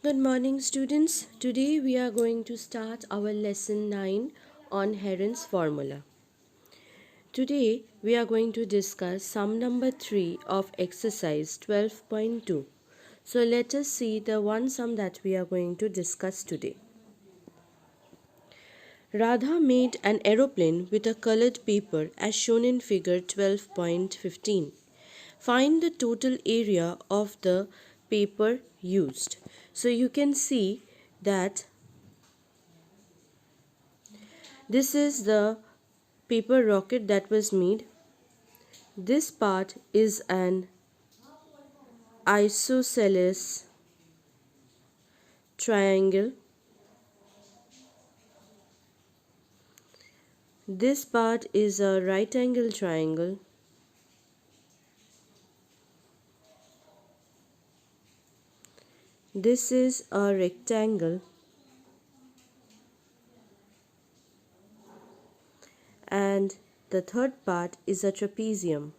Good morning, students. Today we are going to start our lesson 9 on Heron's formula. Today we are going to discuss sum number 3 of exercise 12.2. So let us see the one sum that we are going to discuss today. Radha made an aeroplane with a colored paper as shown in figure 12.15. Find the total area of the paper used. So you can see that this is the paper rocket that was made. This part is an isosceles triangle. This part is a right angle triangle. This is a rectangle. And the third part is a trapezium.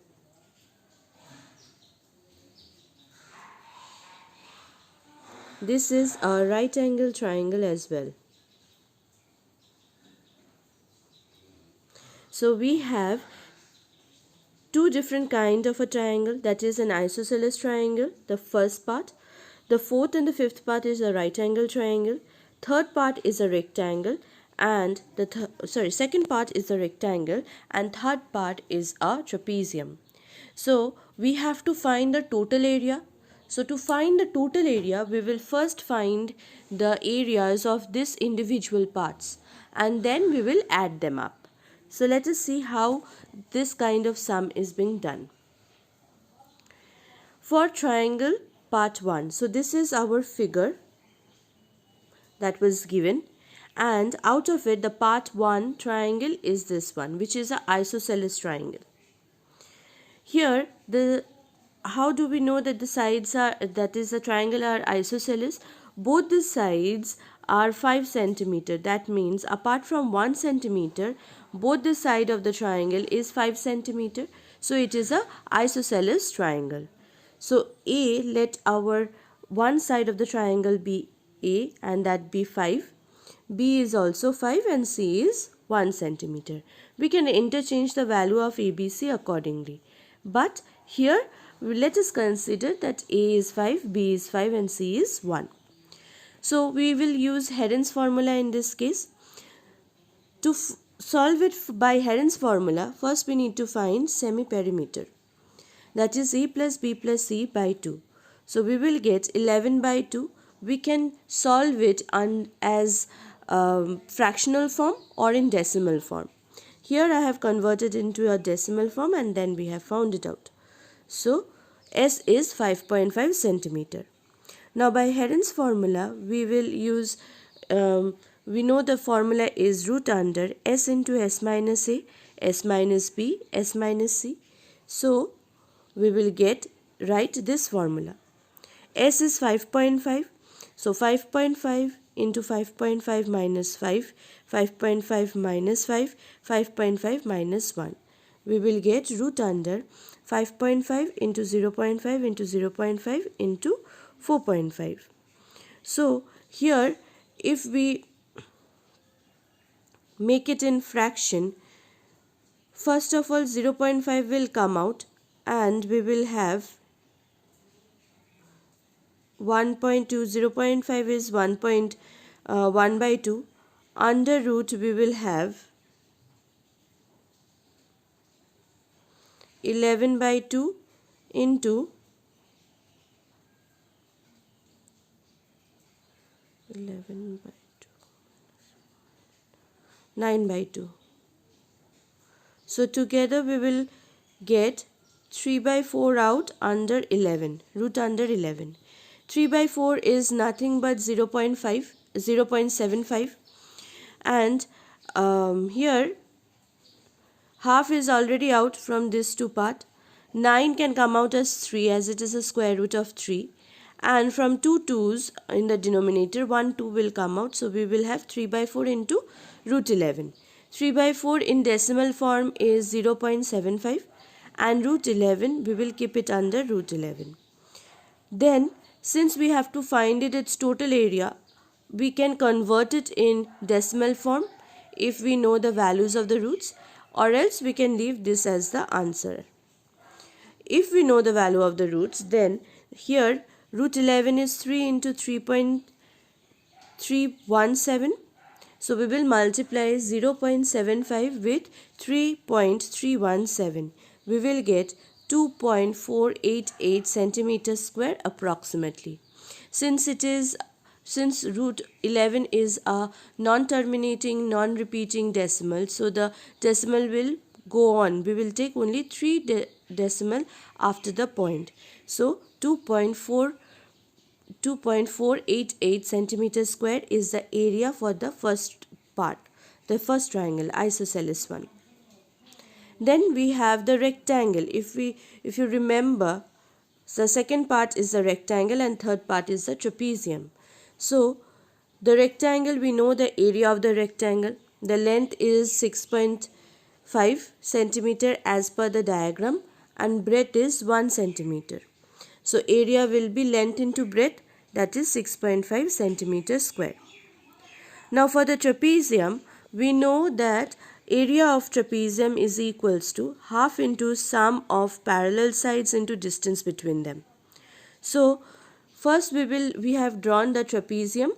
This is a right angle triangle as well. So we have two different kind of a triangle, that is an isosceles triangle, the first part. The fourth and the fifth part is a right angle triangle. Third part is a rectangle, and the second part is a rectangle, and third part is a trapezium. So we have to find the total area. So to find the total area, we will first find the areas of these individual parts, and then we will add them up. So let us see how this kind of sum is being done. For triangle part 1, so this is our figure that was given, and out of it the part 1 triangle is this one, which is an isosceles triangle. Here how do we know that the sides are, that is the triangle, are isosceles? Both the sides are 5 centimeter. That means apart from 1 centimeter, both the side of the triangle is 5 centimeter. So it is a isosceles triangle. So A, let our one side of the triangle be A, and that be 5. B is also 5 and C is 1 centimeter. We can interchange the value of ABC accordingly. But here let us consider that A is 5, B is 5 and C is 1. So we will use Heron's formula in this case. To solve it by Heron's formula, first we need to find semi-perimeter. That is A plus B plus C by 2. So we will get 11 by 2. We can solve it as fractional form or in decimal form. Here I have converted into a decimal form, and then we have found it out. So S is 5.5 centimeter. Now by Heron's formula, we will use, we know the formula is root under S into S minus A, S minus B, S minus C. So we will write this formula. S is 5.5. So 5.5 into 5.5 minus 5, 5.5 minus 5, 5.5 minus 1. We will get root under 5.5 into 0.5 into 0.5 into 4.5. So here if we make it in fraction, first of all 0.5 will come out, and we will have 1.2, 0.5 is 1 by 2, under root we will have 11 by 2 into 11 by 2, 9 by 2. So together we will get 3 by 4 out under 11, root under 11. 3 by 4 is nothing but 0.75, and here half is already out from this two part. 9 can come out as 3 as it is a square root of 3, and from 2 2's in the denominator 1 2 will come out, so we will have 3 by 4 into root 11. 3 by 4 in decimal form is 0.75, and root 11 we will keep it under root 11. Then since we have to find its total area, we can convert it in decimal form if we know the values of the roots, or else we can leave this as the answer. If we know the value of the roots, then here root 11 is 3 into 3.317. So we will multiply 0.75 with 3.317. We will get 2.488 centimeters square approximately. Since root 11 is a non-terminating, non-repeating decimal, so the decimal will go on. We will take only 3 decimal after the point. So 2.488 centimeters square is the area for the first part, the first triangle, isosceles one. Then we have the rectangle. If you remember, the second part is the rectangle and third part is the trapezium. So the rectangle, we know the area of the rectangle. The length is 6.5 centimeter as per the diagram, and breadth is 1 centimeter. So area will be length into breadth, that is 6.5 centimeters square. Now for the trapezium, we know that area of trapezium is equals to half into sum of parallel sides into distance between them. So first we have drawn the trapezium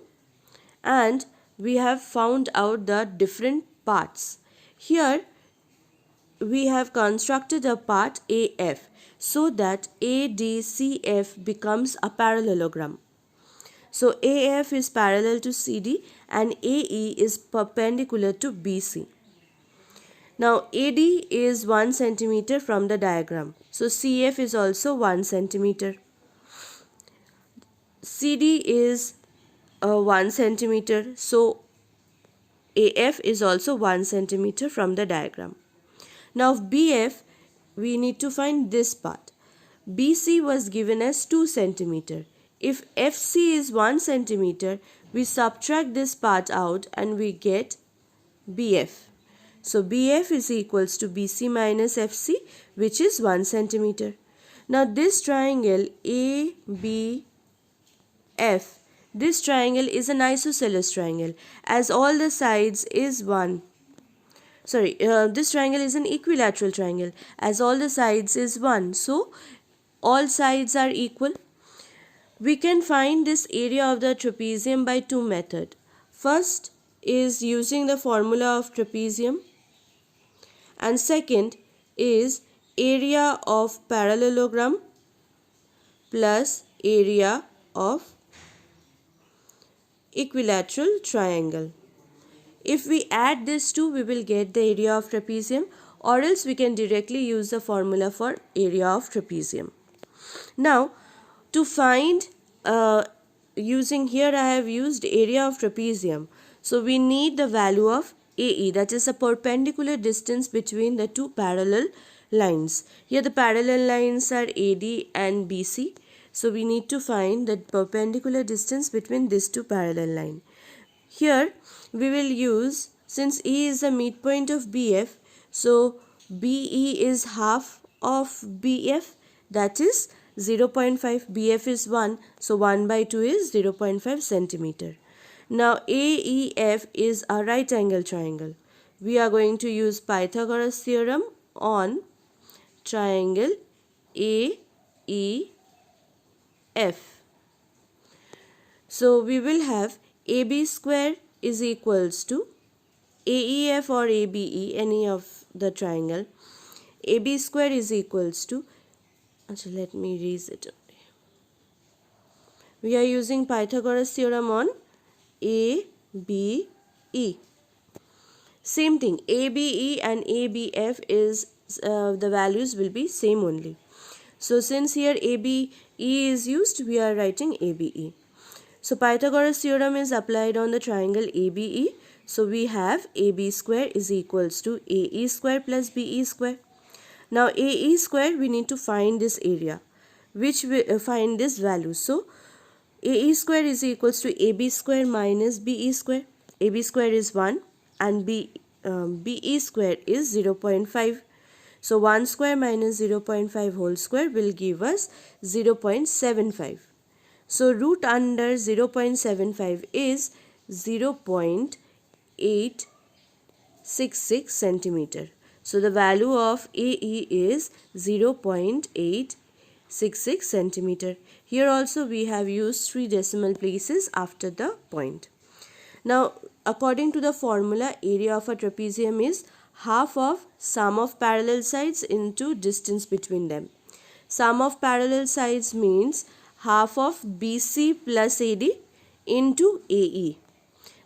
and we have found out the different parts. Here we have constructed a part AF so that ADCF becomes a parallelogram. So AF is parallel to CD and AE is perpendicular to BC. Now AD is 1 centimeter from the diagram. So CF is also 1 centimeter. CD is 1 centimeter. So AF is also 1 centimeter from the diagram. Now BF, we need to find this part. BC was given as 2 centimeter. If FC is 1 centimeter, we subtract this part out and we get BF. So BF is equals to BC minus FC, which is 1 centimeter. Now this triangle ABF, this triangle is an isosceles triangle as all the sides is this triangle is an equilateral triangle as all the sides is 1. So all sides are equal. We can find this area of the trapezium by two methods. First is using the formula of trapezium, and second is area of parallelogram plus area of equilateral triangle. If we add these two, we will get the area of trapezium, or else we can directly use the formula for area of trapezium. Now to find, using here I have used area of trapezium. So we need the value of AE, that is a perpendicular distance between the two parallel lines. Here the parallel lines are AD and BC. So we need to find the perpendicular distance between these two parallel lines. Here we will use, since E is the midpoint of BF, so BE is half of BF, that is 0.5. BF is 1, so 1 by 2 is 0.5 centimeter. Now AEF is a right angle triangle. We are going to use Pythagoras theorem on triangle AEF. So we will have AB square is equals to AEF or ABE, any of the triangle. AB square is equals to, so let me erase it. We are using Pythagoras theorem on ABE. Same thing, ABE and ABF is the values will be same only. So since here ABE is used, we are writing ABE. So Pythagoras theorem is applied on the triangle ABE. So we have AB square is equals to AE square plus BE square. Now AE square, we need to find this area, which we find this value. So AE square is equals to AB square minus BE square. AB square is 1 and BE square is 0.5. So 1 square minus 0.5 whole square will give us 0.75. So root under 0.75 is 0.866 centimeter. So the value of AE is 0.866 centimeter. Here also we have used 3 decimal places after the point. Now, according to the formula, area of a trapezium is half of sum of parallel sides into distance between them. Sum of parallel sides means half of BC plus AD into AE.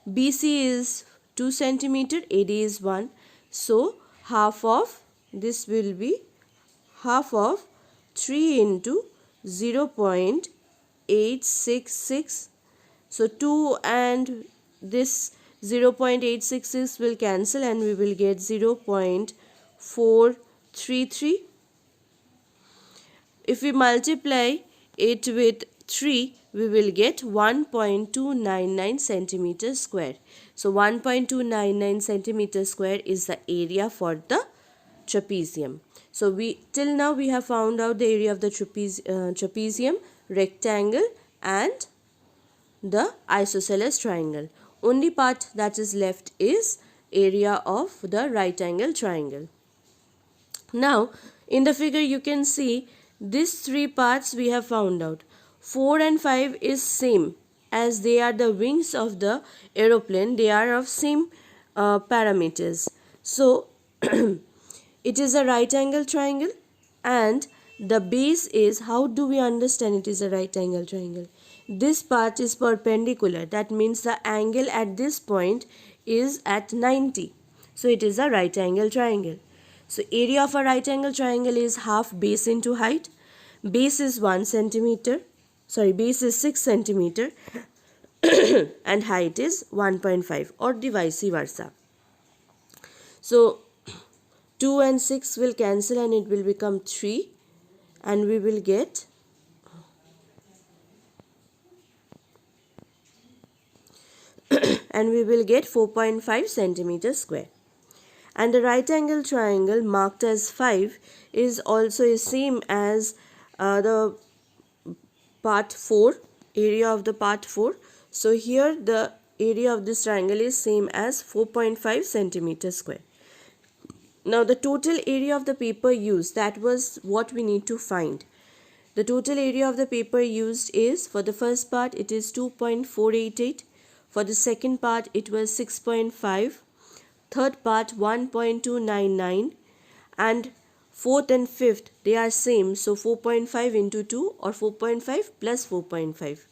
BC is 2 centimeter, AD is 1. So, half of this will be half of 3 into 0.866. So, 2 and this 0.866 will cancel and we will get 0.433. If we multiply it with 3, we will get 1.299 centimeter square. So 1.299 centimeter square is the area for the trapezium. So till now we have found out the area of the trapezium, rectangle and the isosceles triangle. Only part that is left is area of the right angle triangle. Now in the figure you can see these 3 parts we have found out. 4 and 5 is same, as they are the wings of the aeroplane. They are of same parameters. So it is a right angle triangle, and the base is, how do we understand it is a right angle triangle? This part is perpendicular. That means the angle at this point is at 90. So it is a right angle triangle. So area of a right angle triangle is half base into height. Base is 1 centimeter. Base is 6 centimeter and height is 1.5, or the vice versa. So 2 and 6 will cancel and it will become 3, and we will get and we will get 4.5 centimeter square. And the right angle triangle marked as 5 is also same as the part 4, area of the part 4. So here the area of this triangle is same as 4.5 centimeter square. Now the total area of the paper used, that was what we need to find. The total area of the paper used is, for the first part it is 2.488, for the second part it was 6.5, third part 1.299, and fourth and fifth they are same, so 4.5 into 2, or 4.5 plus 4.5.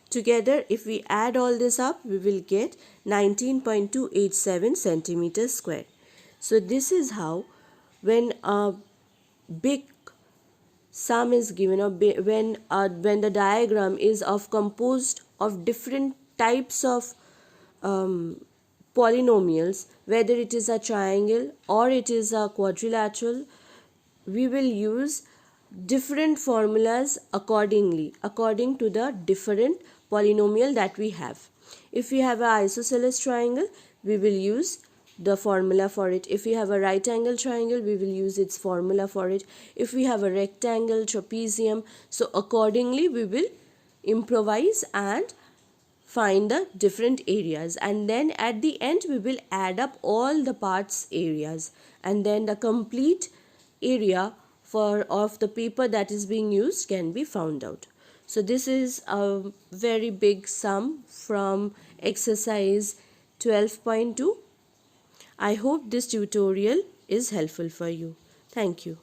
Together if we add all this up, we will get 19.287 centimeters square. So this is how, when a big sum is given, or when the diagram is composed of different types of polynomials, whether it is a triangle or it is a quadrilateral, we will use different formulas according to the different polynomial that we have. If we have an isosceles triangle, we will use the formula for it. If we have a right angle triangle, we will use its formula for it. If we have a rectangle, trapezium, so accordingly we will improvise and find the different areas, and then at the end we will add up all the parts areas, and then the complete area of the paper that is being used can be found out. So this is a very big sum from exercise 12.2. I hope this tutorial is helpful for you. Thank you.